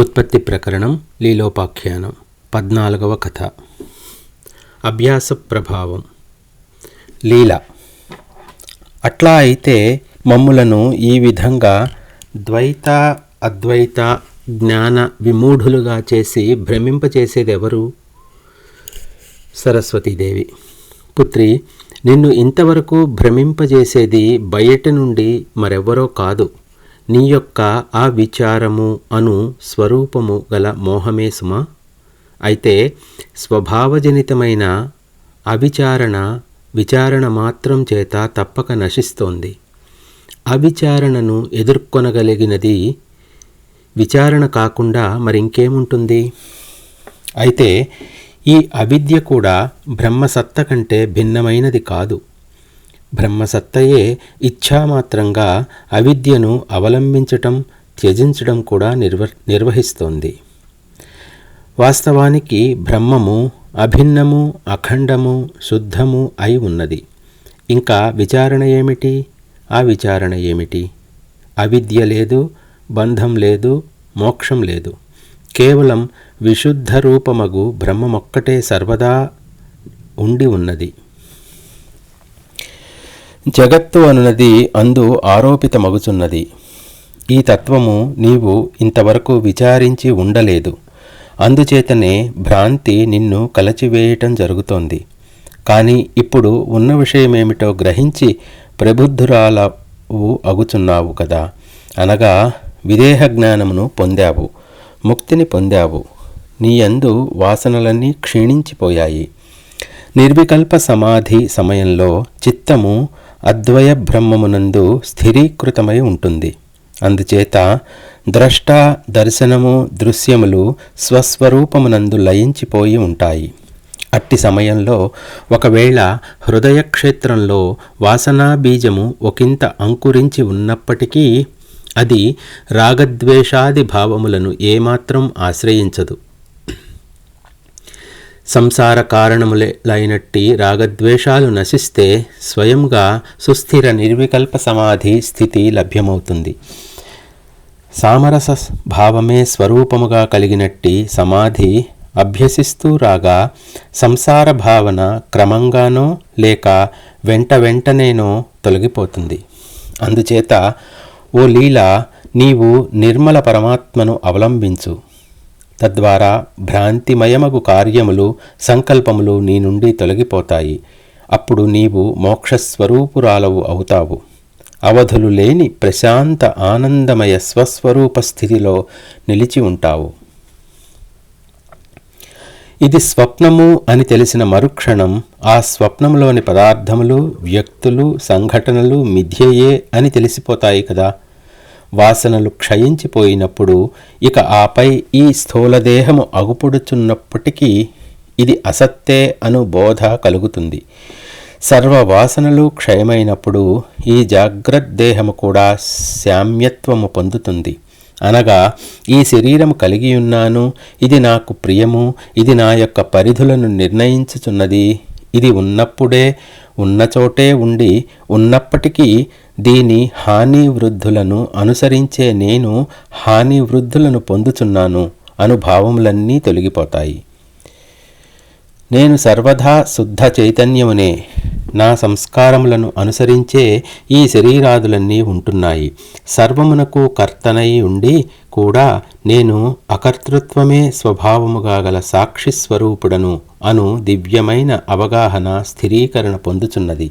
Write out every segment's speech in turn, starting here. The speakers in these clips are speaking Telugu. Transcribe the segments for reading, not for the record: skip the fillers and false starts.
ఉత్పత్తి ప్రకరణం లీలోపాఖ్యానం 14వ కథ. అభ్యాస ప్రభావం. లీల. అట్లా అయితే మమ్ములను ఈ విధంగా ద్వైత అద్వైత జ్ఞాన విమూఢులుగా చేసి భ్రమింపచేసేదెవరు? సరస్వతీదేవి. పుత్రి, నిన్ను ఇంతవరకు భ్రమింపజేసేది బయట నుండి మరెవరో కాదు, నీ యొక్క ఆ విచారము అను స్వరూపము గల మోహమే సుమా. అయితే స్వభావజనితమైన విచారణ మాత్రం చేత తప్పక నశిస్తోంది. అవిచారణను ఎదుర్కొనగలిగినది విచారణ కాకుండా మరింకేముంటుంది? అయితే ఈ అవిద్య కూడా బ్రహ్మసత్త కంటే భిన్నమైనది కాదు. బ్రహ్మసత్తయే ఇచ్ఛామాత్రంగా అవిద్యను అవలంబించటం, త్యజించడం కూడా నిర్వహిస్తోంది. వాస్తవానికి బ్రహ్మము అభిన్నము, అఖండము, శుద్ధము అయి ఉన్నది. ఇంకా విచారణ ఏమిటి? ఆ విచారణ ఏమిటి? అవిద్య లేదు, బంధం లేదు, మోక్షం లేదు. కేవలం విశుద్ధ రూపమగు బ్రహ్మమొక్కటే సర్వదా ఉండి ఉన్నది. జగత్తు అనున్నది అందు ఆరోపితమగుచున్నది. ఈ తత్వము నీవు ఇంతవరకు విచారించి ఉండలేదు. అందుచేతనే భ్రాంతి నిన్ను కలచివేయటం జరుగుతోంది. కానీ ఇప్పుడు ఉన్న విషయమేమిటో గ్రహించి ప్రబుద్ధురాలవు అగుచున్నావు కదా. అనగా విదేహ జ్ఞానమును పొందావు, ముక్తిని పొందావు. నీయందు వాసనలన్నీ క్షీణించిపోయాయి. నిర్వికల్ప సమాధి సమయంలో చిత్తము అద్వయ బ్రహ్మమునందు స్థిరీకృతమై ఉంటుంది. అందుచేత ద్రష్ట, దర్శనము, దృశ్యములు స్వస్వరూపమునందు లయించిపోయి ఉంటాయి. అట్టి సమయంలో ఒకవేళ హృదయక్షేత్రంలో వాసనా బీజము ఒకంత అంకురించి ఉన్నప్పటికీ అది రాగద్వేషాది భావములను ఏమాత్రం ఆశ్రయించదు. సంసార కారణములైనట్టి రాగద్వేషాలు నశిస్తే స్వయంగా సుస్థిర నిర్వికల్ప సమాధి స్థితి లభ్యమవుతుంది. సామరస భావమే స్వరూపముగా కలిగినట్టి సమాధి అభ్యసిస్తూ రాగా సంసార భావన క్రమంగానో లేక వెంటనేనో తొలగిపోతుంది. అందుచేత ఓ లీల, నీవు నిర్మల పరమాత్మను అవలంబించు. తద్వారా భ్రాంతిమయమగు కార్యములు, సంకల్పములు నీ నుండి తొలగిపోతాయి. అప్పుడు నీవు మోక్షస్వరూపురాలవు అవుతావు. అవధులు లేని ప్రశాంత ఆనందమయ స్వస్వరూప స్థితిలో నిలిచి ఉంటావు. ఇది స్వప్నము అని తెలిసిన మరుక్షణం ఆ స్వప్నంలోని పదార్థములు, వ్యక్తులు, సంఘటనలు మిథ్యయే అని తెలిసిపోతాయి కదా. వాసనలు క్షయించిపోయినప్పుడు ఇక ఆపై ఈ స్థూలదేహము అగుపడుచున్నప్పటికీ ఇది అసత్తే అను బోధ కలుగుతుంది. సర్వవాసనలు క్షయమైనప్పుడు ఈ జాగ్రత్తదేహము కూడా శామ్యత్వము పొందుతుంది. అనగా ఈ శరీరము కలిగియున్నాను, ఇది నాకు ప్రియము, ఇది నా యొక్క పరిధులను నిర్ణయించుచున్నది, ఇది ఉన్నప్పుడే ఉన్నచోటే ఉండి ఉన్నప్పటికీ దీని హాని వృద్ధులను అనుసరించే నేను హాని వృద్ధులను పొందుచున్నాను అనుభావములన్నీ తొలగిపోతాయి. నేను సర్వదా శుద్ధ చైతన్యమునే. నా సంస్కారములను అనుసరించే ఈ శరీరాదులన్నీ ఉంటున్నాయి. సర్వమునకు కర్తనై ఉండి కూడా నేను అకర్తృత్వమే స్వభావముగా గల సాక్షి స్వరూపుడను అను దివ్యమైన అవగాహన, స్థిరీకరణ పొందుచున్నది.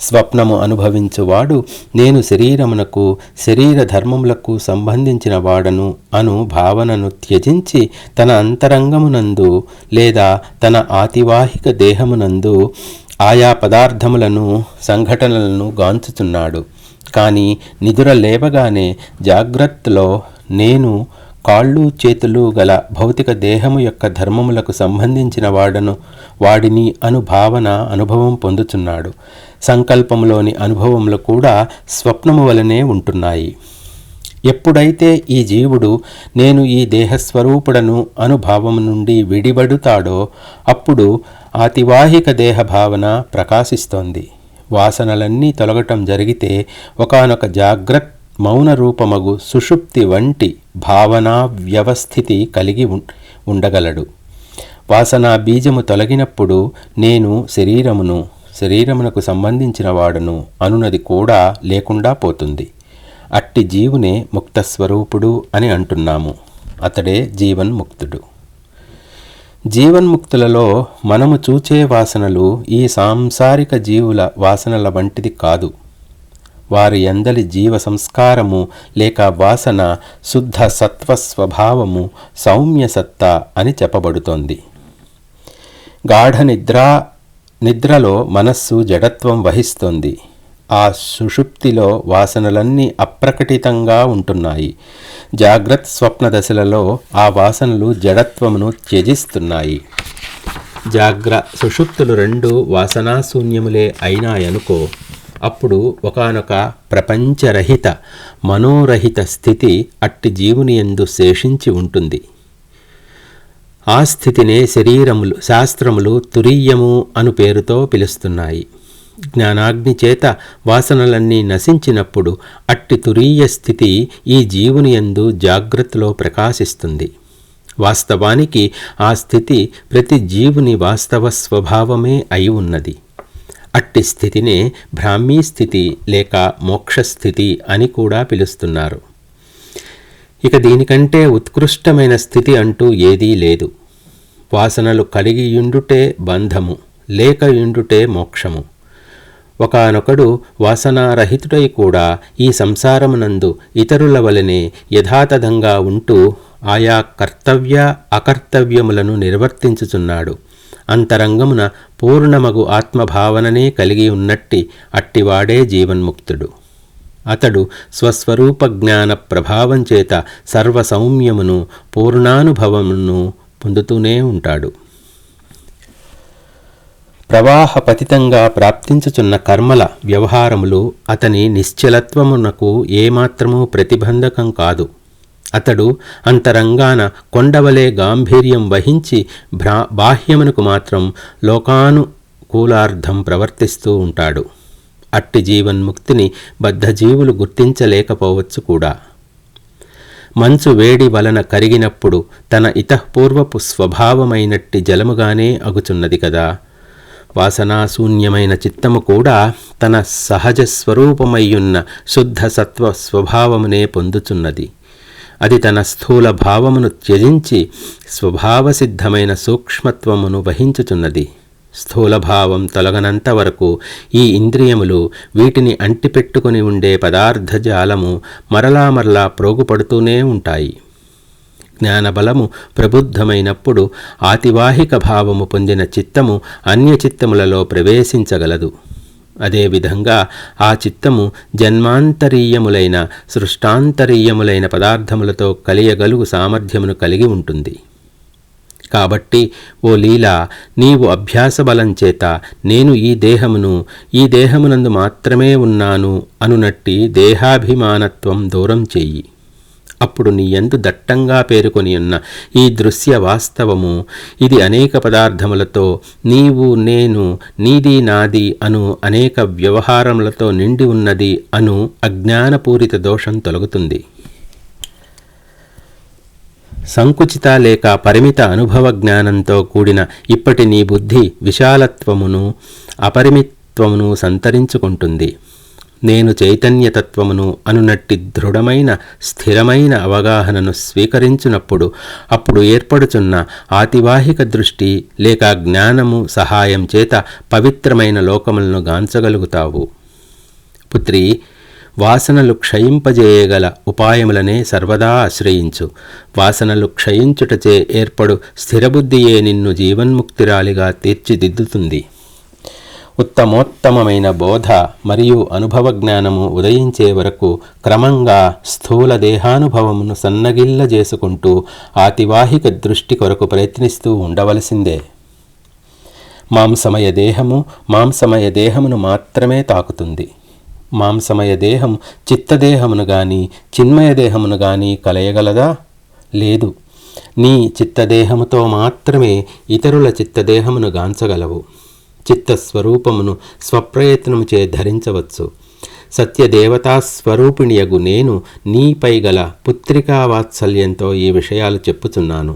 స్వప్నము అనుభవించువాడు నేను శరీరమునకు, శరీర ధర్మములకు సంబంధించిన వాడను అను భావనను త్యజించి తన అంతరంగమునందు లేదా తన ఆతివాహిక దేహమునందు ఆయా పదార్థములను, సంఘటనలను గాంచుచున్నాడు. కానీ నిదుర లేవగానే జాగ్రత్తలో నేను కాళ్ళు, చేతులు గల భౌతిక దేహము యొక్క ధర్మములకు సంబంధించిన వాడిని అనుభవం పొందుచున్నాడు. సంకల్పములోని అనుభవములు కూడా స్వప్నము వలనే ఉంటున్నాయి. ఎప్పుడైతే ఈ జీవుడు నేను ఈ దేహస్వరూపుడను అనుభావము నుండి విడిబడుతాడో అప్పుడు ఆతివాహిక దేహ భావన ప్రకాశిస్తోంది. వాసనలన్నీ తొలగటం జరిగితే ఒకానొక జాగ్రత్త మౌన రూపమగు సుషుప్తి వంటి భావనా వ్యవస్థితి కలిగి ఉండగలడు. వాసనా బీజము తొలగినప్పుడు నేను శరీరమునకు సంబంధించిన వాడను అనునది కూడా లేకుండా పోతుంది. అట్టి జీవునే ముక్తస్వరూపుడు అని అంటున్నాము. అతడే జీవన్ముక్తుడు. జీవన్ముక్తులలో మనము చూచే వాసనలు ఈ సాంసారిక జీవుల వాసనల వంటిది కాదు. వారి యందలి జీవ సంస్కారము లేక వాసన శుద్ధ సత్వస్వభావము సౌమ్యసత్త అని చెప్పబడుతోంది. గాఢ నిద్రలో మనస్సు జడత్వం వహిస్తోంది. ఆ సుషుప్తిలో వాసనలన్నీ అప్రకటితంగా ఉంటున్నాయి. జాగ్రత్త స్వప్న దశలలో ఆ వాసనలు జడత్వమును త్యజిస్తున్నాయి. సుషుప్తులు రెండు వాసనాశూన్యములే అయినాయనుకో, అప్పుడు ఒకానొక ప్రపంచరహిత మనోరహిత స్థితి అట్టి జీవుని యందు శేషించి ఉంటుంది. ఆ స్థితినే శాస్త్రములు తురీయము అను పేరుతో పిలుస్తున్నాయి. జ్ఞానాగ్ని చేత వాసనలన్నీ నశించినప్పుడు అట్టి తురీయ స్థితి ఈ జీవుని యందు జాగ్రత్తలో ప్రకాశిస్తుంది. వాస్తవానికి ఆ స్థితి ప్రతి జీవుని వాస్తవ స్వభావమే అయి ఉన్నది. అట్టి స్థితినే బ్రాహ్మీ స్థితి లేక మోక్షస్థితి అని కూడా పిలుస్తున్నారు. ఇక దీనికంటే ఉత్కృష్టమైన స్థితి అంటూ ఏదీ లేదు. వాసనలు కలిగియుండుటే బంధము, లేకయుండుటే మోక్షము. ఒకానొకడు వాసనారహితుడై కూడా ఈ సంసారమునందు ఇతరుల వలనే యథాతథంగా ఉంటూ ఆయా కర్తవ్య అకర్తవ్యములను నిర్వర్తించుచున్నాడు. అంతరంగమున పూర్ణమగు ఆత్మభావననే కలిగి ఉన్నట్టి అట్టివాడే జీవన్ముక్తుడు. అతడు స్వస్వరూప జ్ఞాన ప్రభావం చేత సర్వసౌమ్యమును పూర్ణానుభవమును పొందుతూనే ఉంటాడు. ప్రవాహపతితంగా ప్రాప్తించుచున్న కర్మల వ్యవహారములు అతని నిశ్చలత్వమునకు ఏమాత్రమూ ప్రతిబంధకం కాదు. అతడు అంతరంగాన కొండవలే గాంభీర్యం వహించి బాహ్యమునకు మాత్రం లోకానుకూలార్థం ప్రవర్తిస్తూ ఉంటాడు. అట్టి జీవన్ముక్తిని బద్ధజీవులు గుర్తించలేకపోవచ్చు కూడా. మంచు వేడి వలన కరిగినప్పుడు తన ఇతఃపూర్వపు స్వభావమైనట్టి జలముగానే అగుచున్నది కదా. వాసనాశూన్యమైన చిత్తము కూడా తన సహజ స్వరూపమయ్యున్న శుద్ధ సత్వ స్వభావమునే పొందుచున్నది. అది తన స్థూల భావమును త్యజించి స్వభావసిద్ధమైన సూక్ష్మత్వమును వహించుచున్నది. స్థూలభావం తొలగనంత వరకు ఈ ఇంద్రియములు వీటిని అంటిపెట్టుకుని ఉండే పదార్థజాలము మరలా ప్రోగుపడుతూనే ఉంటాయి. జ్ఞానబలము ప్రబుద్ధమైనప్పుడు ఆతివాహిక భావము పొందిన చిత్తము అన్యచిత్తములలో ప్రవేశించగలదు. అదేవిధంగా ఆ చిత్తము జన్మాంతరీయములైన సృష్టాంతరీయములైన పదార్థములతో కలియగలుగు సామర్థ్యమును కలిగి ఉంటుంది. కాబట్టి ఓ లీలా, నీవు అభ్యాసబలం చేత నేను ఈ దేహమునందు మాత్రమే ఉన్నాను అనునట్టి దేహాభిమానత్వం దూరం చెయ్యి. అప్పుడు నీ యందు దట్టంగా పేరుకొని ఉన్న ఈ దృశ్య వాస్తవము, ఇది అనేక పదార్థములతో నీవు నేను నీది నాది అను అనేక వ్యవహారములతో నిండి ఉన్నది అను అజ్ఞానపూరిత దోషం తొలగుతుంది. సంకుచిత లేక పరిమిత అనుభవ జ్ఞానంతో కూడిన ఇప్పటి నీ బుద్ధి విశాలత్వమును అపరిమిత్వమును సంతరించుకుంటుంది. నేను చైతన్యతత్వమును అనునట్టి దృఢమైన స్థిరమైన అవగాహనను స్వీకరించినప్పుడు అప్పుడు ఏర్పడుచున్న ఆతివాహిక దృష్టి లేక జ్ఞానము సహాయం చేత పవిత్రమైన లోకములను గాంచగలుగుతావు. పుత్రి, వాసనలు క్షయింపజేయగల ఉపాయములనే సర్వదా ఆశ్రయించు. వాసనలు క్షయించుటచే ఏర్పడు స్థిరబుద్ధియే నిన్ను జీవన్ముక్తిరాలిగా తీర్చిదిద్దుతుంది. ఉత్తమోత్తమైన బోధ మరియు అనుభవ జ్ఞానము ఉదయించే వరకు క్రమంగా స్థూల దేహానుభవమును సన్నగిల్లజేసుకుంటూ ఆతివాహిక దృష్టి కొరకు ప్రయత్నిస్తూ ఉండవలసిందే. మాంసమయ దేహమును మాత్రమే తాకుతుంది. మాంసమయ దేహం చిత్తదేహమును గాని చిన్మయ దేహమును గాని కలయగలదా? లేదు. నీ చిత్తదేహముతో మాత్రమే ఇతరుల చిత్తదేహమును గాంచగలవు. చిత్తస్వరూపమును స్వప్రయత్నముచే ధరించవచ్చు. సత్యదేవతా స్వరూపిణియగు నేను నీపై గల పుత్రికా వాత్సల్యంతో ఈ విషయాలు చెప్పుచున్నాను.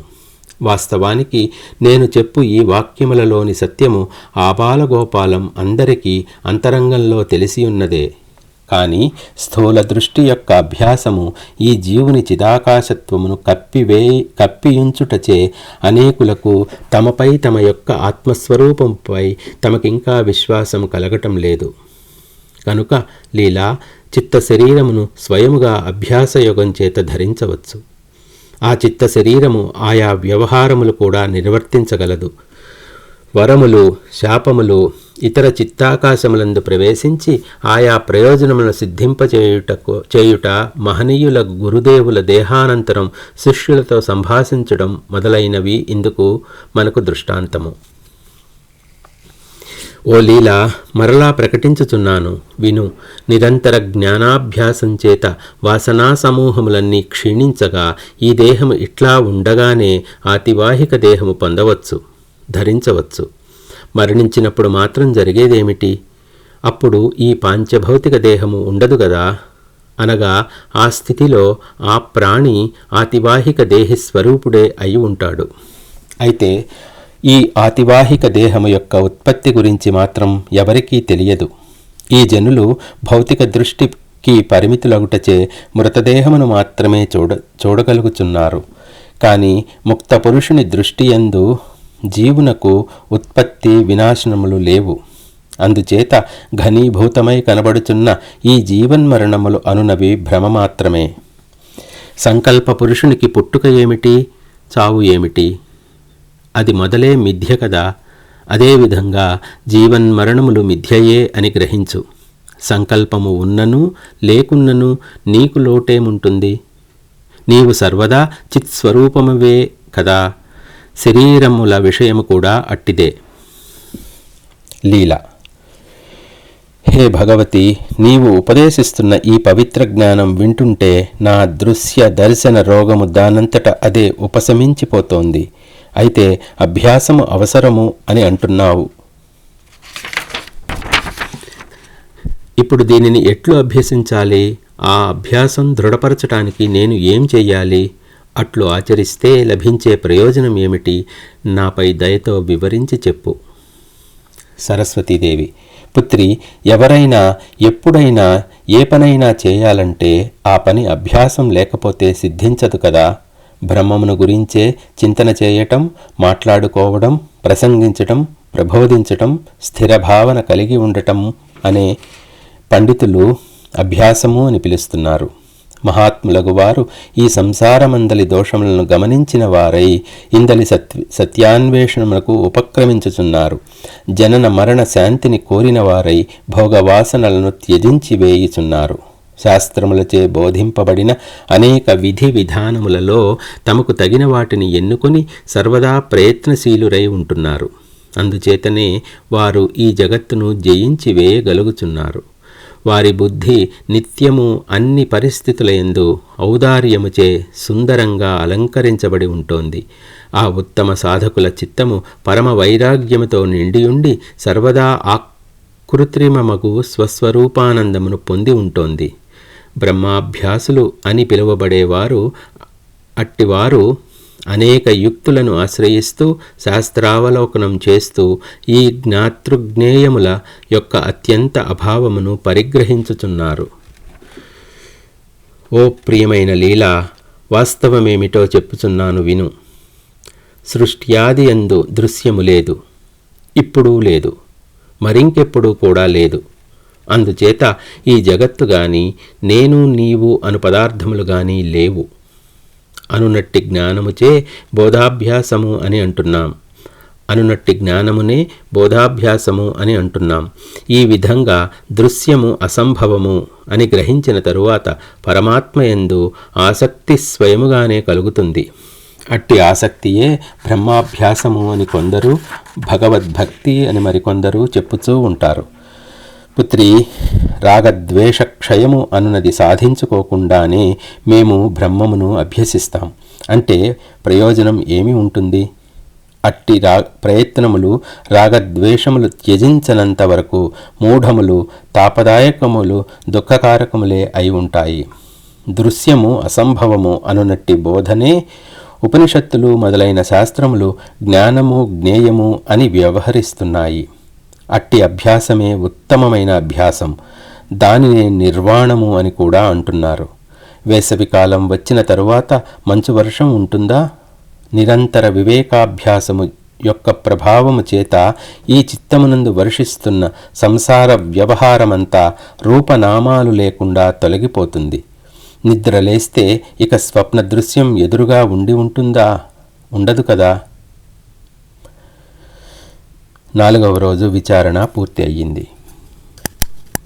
వాస్తవానికి నేను చెప్పు ఈ వాక్యములలోని సత్యము ఆబాలగోపాలం అందరికీ అంతరంగంలో తెలిసియున్నదే. కానీ స్థూల దృష్టి యొక్క అభ్యాసము ఈ జీవుని చిదాకాశత్వమును కప్పియుంచుటచే అనేకులకు తమపై తమ యొక్క ఆత్మస్వరూపంపై తమకింకా విశ్వాసం కలగటం లేదు. కనుక లీలా చిత్త శరీరమును స్వయముగా అభ్యాసయోగం చేత ధరించవచ్చు. ఆ చిత్త శరీరము ఆయా వ్యవహారములు కూడా నిర్వర్తించగలదు. వరములు, శాపములు ఇతర చిత్తాకాశములందు ప్రవేశించి ఆయా ప్రయోజనములను సిద్ధింపచేయుట మహనీయుల గురుదేవుల దేహానంతరం శిష్యులతో సంభాషించడం మొదలైనవి ఇందుకు మనకు దృష్టాంతము. ఓ లీలా, మరలా ప్రకటించుచున్నాను, విను. నిరంతర జ్ఞానాభ్యాసం చేత వాసనా సమూహములన్నీ క్షీణించగా ఈ దేహము ఇట్లా ఉండగానే ఆతివాహిక దేహము పొందవచ్చు, ధరించవచ్చు. మరణించినప్పుడు మాత్రం జరిగేదేమిటి? అప్పుడు ఈ పాంచభౌతిక దేహము ఉండదు గదా. అనగా ఆ స్థితిలో ఆ ప్రాణి ఆతివాహిక దేహి స్వరూపుడే అయి ఉంటాడు. అయితే ఈ ఆతివాహిక దేహము యొక్క ఉత్పత్తి గురించి మాత్రం ఎవరికీ తెలియదు. ఈ జనులు భౌతిక దృష్టికి పరిమితులగుటచే మృతదేహమును మాత్రమే చూడగలుగుచున్నారు. కానీ ముక్త పురుషుని దృష్టియందు జీవునకు ఉత్పత్తి వినాశనములు లేవు. అందుచేత ఘనీభూతమై కనబడుచున్న ఈ జీవన్మరణములు అనునవి భ్రమ మాత్రమే. సంకల్ప పురుషునికి పుట్టుక ఏమిటి, చావు ఏమిటి? అది మొదలే మిథ్య కదా. అదేవిధంగా జీవన్మరణములు మిథ్యయే అని గ్రహించు. సంకల్పము ఉన్నను లేకున్నను నీకు లోటేముంటుంది? నీవు సర్వదా చిత్స్వరూపమువే కదా. శరీరముల విషయము కూడా అట్టిదే. లీల. హే భగవతి, నీవు ఉపదేశిస్తున్న ఈ పవిత్ర జ్ఞానం వింటుంటే నా దృశ్య దర్శన రోగము దానంతట అదే ఉపశమించిపోతోంది. అయితే అభ్యాసము అవసరము అని అంటున్నావు. ఇప్పుడు దీనిని ఎట్లు అభ్యసించాలి? ఆ అభ్యాసం దృఢపరచటానికి నేను ఏం చెయ్యాలి? అట్లు ఆచరిస్తే లభించే ప్రయోజనం ఏమిటి? నాపై దయతో వివరించి చెప్పు. సరస్వతీదేవి. పుత్రి, ఎవరైనా ఎప్పుడైనా ఏ పనైనా చేయాలంటే ఆ పని అభ్యాసం లేకపోతే సిద్ధించదు కదా. బ్రహ్మమును గురించే చింతన చేయటం, మాట్లాడుకోవడం, ప్రసంగించటం, ప్రబోధించటం, స్థిర భావన కలిగి ఉండటం అనే పండితులు అభ్యాసము అని పిలుస్తున్నారు. మహాత్ములగు వారు ఈ సంసారమందలి దోషములను గమనించిన వారై ఇందలి సత్యాన్వేషణములకు ఉపక్రమించుచున్నారు. జనన మరణ శాంతిని కోరిన వారై భోగవాసనలను త్యజించి వేయుచున్నారు. శాస్త్రములచే బోధింపబడిన అనేక విధి విధానములలో తమకు తగిన వాటిని ఎన్నుకొని సర్వదా ప్రయత్నశీలురై ఉంటున్నారు. అందుచేతనే వారు ఈ జగత్తును జయించి వేయగలుగుచున్నారు. వారి బుద్ధి నిత్యము అన్ని పరిస్థితులయందు ఔదార్యముచే సుందరంగా అలంకరించబడి ఉంటోంది. ఆ ఉత్తమ సాధకుల చిత్తము పరమ వైరాగ్యముతో నిండియుండి సర్వదా ఆకృత్రిమమగు స్వస్వరూపానందమును పొంది ఉంటోంది. బ్రహ్మాభ్యాసులు అని పిలువబడేవారు అట్టివారు అనేక యుక్తులను ఆశ్రయిస్తూ శాస్త్రావలోకనం చేస్తూ ఈ జ్ఞాతృజ్ఞేయముల యొక్క అత్యంత అభావమును పరిగ్రహించుచున్నారు. ఓ ప్రియమైన లీలా, వాస్తవమేమిటో చెప్పుచున్నాను విను. సృష్ట్యాది యందు దృశ్యము లేదు, ఇప్పుడు లేదు, మరింకెప్పుడు కూడా లేదు. అందుచేత ఈ జగత్తు గాని నేను నీవు అను పదార్థములు గాని లేవు. అనునట్టి జ్ఞానముచే బోధాభ్యాసము అని అంటున్నాం. అనునట్టి జ్ఞానమునే బోధాభ్యాసము అని అంటున్నాం. ఈ విధంగా దృశ్యము అసంభవము అని గ్రహించిన తరువాత పరమాత్మయందు ఆసక్తి స్వయముగానే కలుగుతుంది. అట్టి ఆసక్తియే బ్రహ్మాభ్యాసము అని కొందరు, భగవద్భక్తి అని మరికొందరు చెప్పుచూ ఉంటారు. పుత్రి, రాగద్వేష క్షయము అనునది సాధించుకోకుండానే మేము బ్రహ్మమును అభ్యసిస్తాం. అంటే ప్రయోజనం ఏమి ఉంటుంది? అట్టి ప్రయత్నములు రాగద్వేషములు త్యజించనంత వరకు మూఢములు తాపదాయకములు దుఃఖకారకములే అయి ఉంటాయి. దృశ్యము అసంభవము అనునట్టి బోధనే ఉపనిషత్తులు మొదలైన శాస్త్రములు జ్ఞానము జ్ఞేయము అని వ్యవహరిస్తున్నాయి. అట్టి అభ్యాసమే ఉత్తమమైన అభ్యాసం. దానినే నిర్వాణము అని కూడా అంటున్నారు. వేసవికాలం వచ్చిన తరువాత మంచు వర్షం ఉంటుందా? నిరంతర వివేకాభ్యాసము యొక్క ప్రభావము చేత ఈ చిత్తమునందు వర్షిస్తున్న సంసార వ్యవహారమంతా రూపనామాలు లేకుండా తొలగిపోతుంది. నిద్రలేస్తే ఇక స్వప్న దృశ్యం ఎదురుగా ఉంటుందా? ఉండదు కదా. 4వ రోజు విచారణ పూర్తి అయ్యింది.